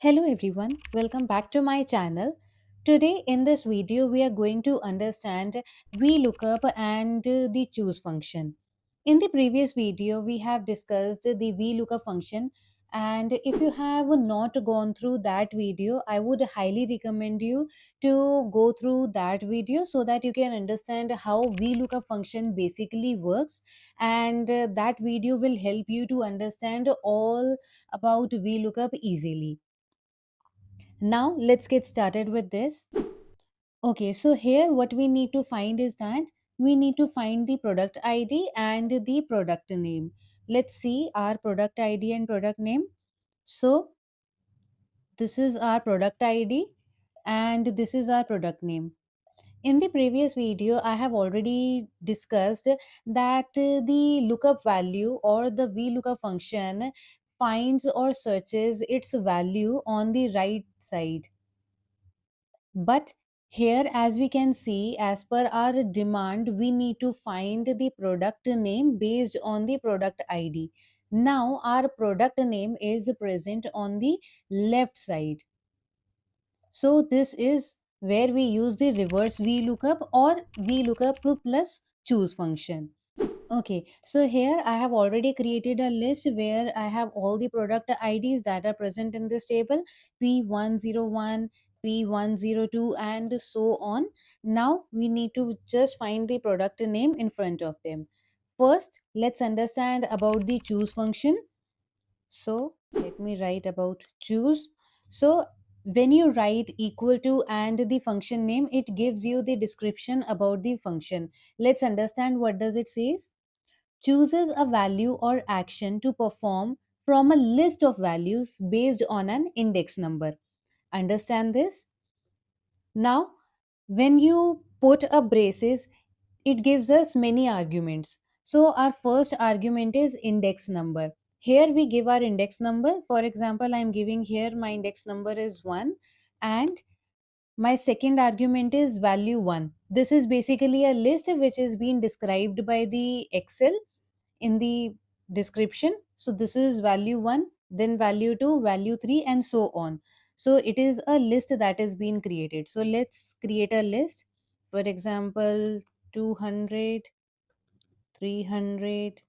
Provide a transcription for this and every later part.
Hello everyone, welcome back to my channel. Today in this video we are going to understand VLOOKUP and the choose function. In the previous video we have discussed the VLOOKUP function, and if you have not gone through that video, I would highly recommend you to go through that video so that you can understand how VLOOKUP function basically works, and that video will help you to understand all about VLOOKUP easily. Now let's get started with this. Okay, so here what we need to find is that we need to find the product ID and the product name. Let's see our product ID and product name. So this is our product ID and this is our product name. In the previous video, I have already discussed that the lookup value or the VLOOKUP function finds or searches its value on the right side. But here, as we can see, as per our demand, we need to find the product name based on the product ID. Now, our product name is present on the left side. So, this is where we use the reverse VLOOKUP or VLOOKUP plus choose function. Okay, so here I have already created a list where I have all the product IDs that are present in this table: P101, P102, and so on. Now we need to just find the product name in front of them. First, let's understand about the choose function. So let me write about choose. So when you write equal to and the function name, it gives you the description about the function. Let's understand what does it says. Chooses a value or action to perform from a list of values based on an index number. Understand this? Now, when you put a braces, it gives us many arguments. So, our first argument is index number. Here we give our index number. For example, I am giving here my index number is 1, and my second argument is value 1. This is basically a list which is being described by the Excel in the description. So this is value 1, then value 2, value 3, and so on. So it is a list that is being created. So let's create a list. For example, 200, 300,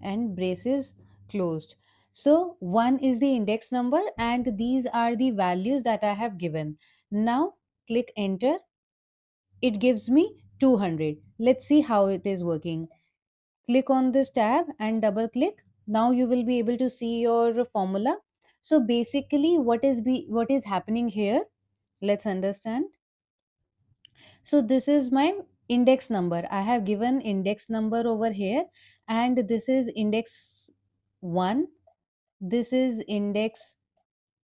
and braces closed. So 1 is the index number and these are the values that I have given. Now click enter. It gives me 200. Let's see how it is working. Click on this tab and double click. Now you will be able to see your formula. So basically what is happening here, let's understand. So this is my index number. I have given index number over here, and this is index 1, this is index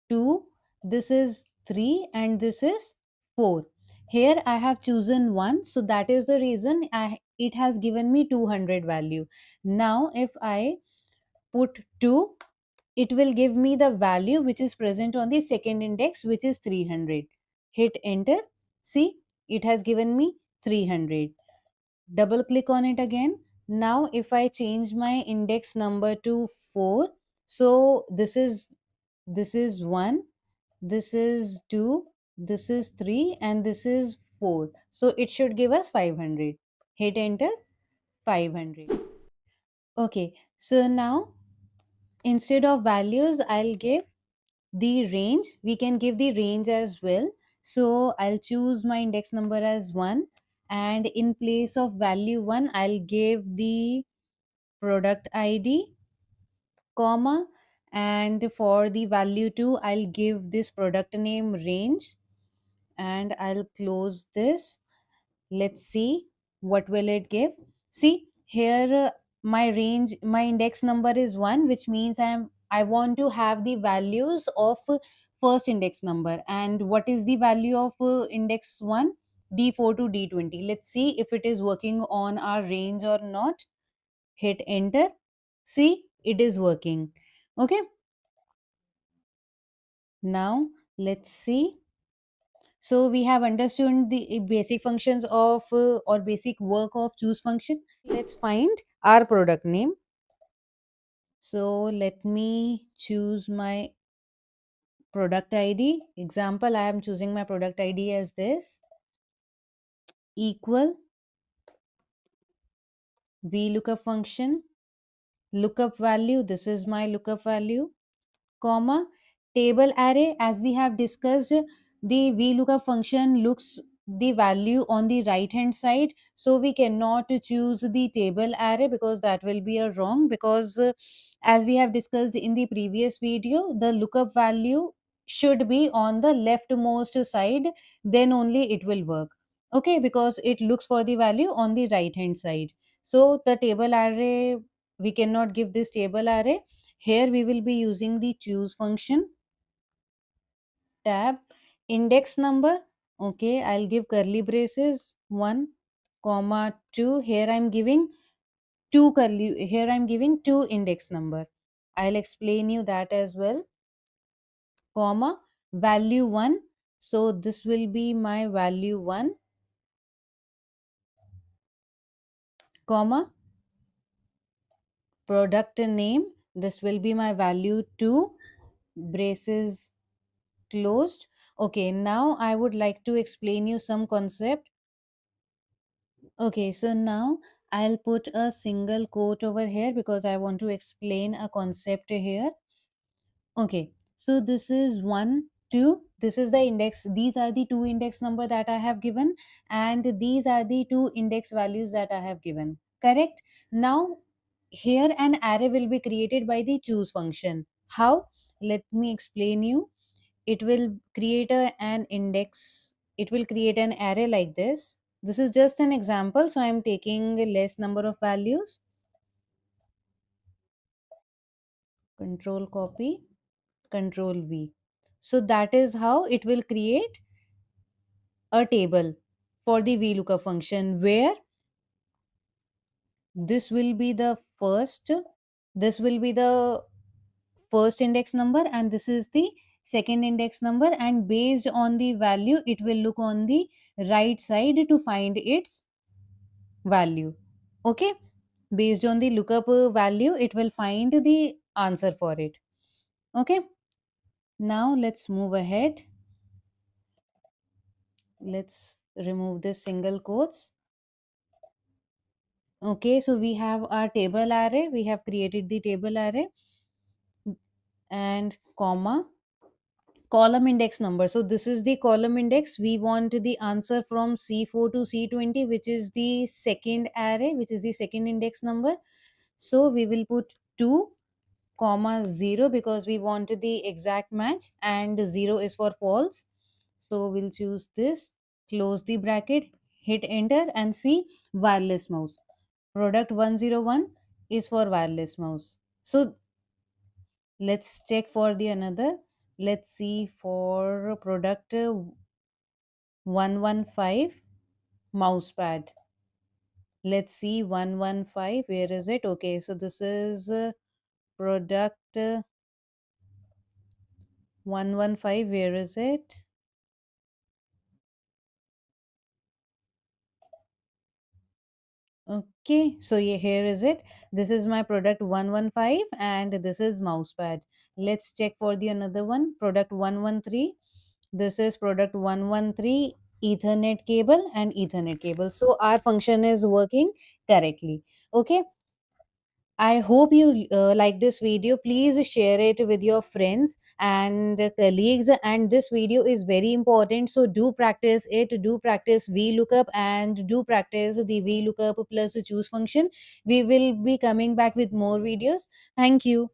2, this is 3, and this is 4. Here I have chosen 1, so that is the reason it has given me 200 value. Now if I put 2, it will give me the value which is present on the second index, which is 300. Hit enter. See, it has given me 300. Double click on it again. Now if I change my index number to 4, so this is 1, this is 2, this is 3, and this is 4. So it should give us 500. Hit enter. 500. Okay, so now instead of values, I'll give the range. We can give the range as well. So I'll choose my index number as 1, and in place of value 1, I'll give the product ID, comma, and for the value 2, I'll give this product name range, and I'll close this. Let's see what will it give. See here, my range, my index number is 1, which means I want to have the values of first index number. And what is the value of index 1? D4 to D20. Let's see if it is working on our range or not. Hit enter. See, it is working. Okay, now let's see. So we have understood the basic functions of or basic work of choose function. Let's find our product name. So let me choose my product ID. Example, I am choosing my product ID as this, equal VLOOKUP function, lookup value, this is my lookup value, comma, table array. As we have discussed, the VLOOKUP function looks the value on the right hand side, so we cannot choose the table array because that will be a wrong, because as we have discussed in the previous video, the lookup value should be on the leftmost side, then only it will work. Okay, because it looks for the value on the right hand side. So the table array, we cannot give this table array. Here we will be using the choose function, tab, index number. Okay, I'll give curly braces 1 comma 2. Here I'm giving two curly, here I'm giving two index number. I'll explain you that as well. Comma, value 1. So this will be my value 1, comma, product name. This will be my value 2, braces closed. Okay, now I would like to explain you some concept. Okay, so now I'll put a single quote over here because I want to explain a concept here. Okay, so this is 1, 2. This is the index. These are the two index number that I have given, and these are the two index values that I have given. Correct? Now, here an array will be created by the choose function. How? Let me explain you. It will create an index, it will create an array like this. This is just an example, so I am taking a less number of values. Control copy, control V. So that is how it will create a table for the VLOOKUP function, where this will be the first, this will be the first index number, and this is the second index number, and based on the value it will look on the right side to find its value. Okay, based on the lookup value it will find the answer for it. Okay, now let's move ahead. Let's remove this single quotes. Okay, so we have our table array, we have created the table array, and comma, column index number. So this is the column index. We want the answer from C4 to C20, which is the second array, which is the second index number. So we will put 2 comma 0 because we want the exact match, and 0 is for false. So we'll choose this, close the bracket, hit enter, and see wireless mouse. Product 101 is for wireless mouse. So let's check for the another. Let's see for product 115 mouse pad. Let's see 115, where is it? Okay, so this is product 115, where is it? Okay, so yeah, here is it. This is my product 115, and this is mousepad. Let's check for the another one, product 113. This is product 113, Ethernet cable and Ethernet cable. So our function is working correctly. Okay, I hope you like this video. Please share it with your friends and colleagues. And this video is very important. So do practice it. Do practice VLOOKUP and do practice the VLOOKUP plus choose function. We will be coming back with more videos. Thank you.